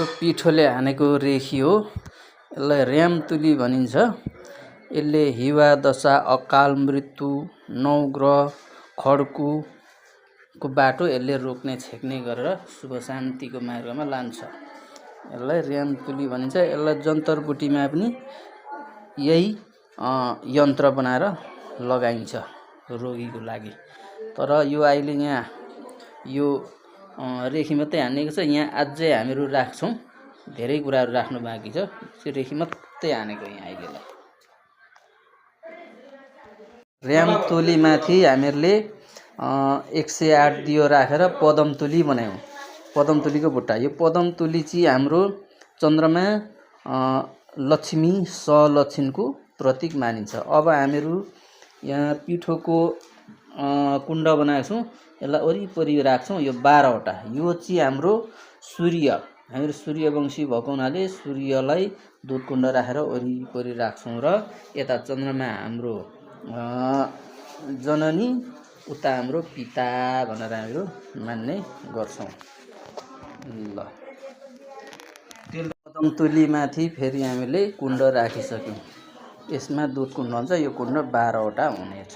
हाम्रो पिठोले हानेको रेखी हो। यसलाई र्यामतुली भनिन्छ। यसले हिवा दशा, अकाल मृत्यु, नवग्रह, खड्कुको बाटो यसले रोक्ने छेक्ने गरेर शुभ शान्तिको मार्गमा लान्छ। यसलाई र्यामतुली भनिन्छ। यसलाई जन्तरबुटीमा पनि यही यन्त्र बनाएर लगाइन्छ रोगीको लागि। तर यो अहिले यहाँ यो रेखी मात्रै हानेको छ। यहाँ अझै हामीहरू राख्छौँ, धेरै कुराहरू राख्नु बाँकी छ। त्यो रेखी मात्रै हानेको यहाँ अहिलेलाई। र्यामतुलीमाथि हामीहरूले 108 दियो राखेर पदमतुली बनायौँ। पदमतुलीको बुट्टा। यो पदमतुली चाहिँ हाम्रो चन्द्रमा लक्ष्मी सहलक्षणको प्रतीक मानिन्छ। अब हामीहरू यहाँ पिठोको कुण्ड बनाएको छौँ। यसलाई वरिपरि राख्छौँ। यो 12वटा। यो चाहिँ हाम्रो सूर्य, हामीहरू सूर्यवंशी भएको हुनाले सूर्यलाई दुध कुण्ड राखेर वरिपरि राख्छौँ। र यता चन्द्रमा हाम्रो जननी, उता हाम्रो पिता भनेर हामीहरू मान्ने गर्छौँ। ल, पदमतुलीमाथि फेरि हामीले कुण्ड राखिसक्यौँ। यसमा दुध कुण्ड हुन्छ। यो कुण्ड 12वटा हुनेछ।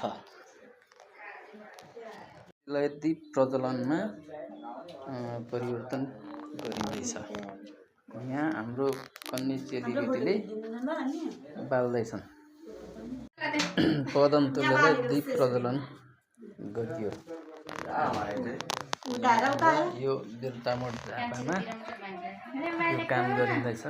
यसलाई दीप प्रज्वलनमा परिवर्तन गरिँदैछ। यहाँ हाम्रो कन्या चेलीबेटीले बाल्दैछन्। पदमतुलीलाई दीप प्रज्वलन गरियो। यो देवतामठ झापामा यो काम गरिँदैछ।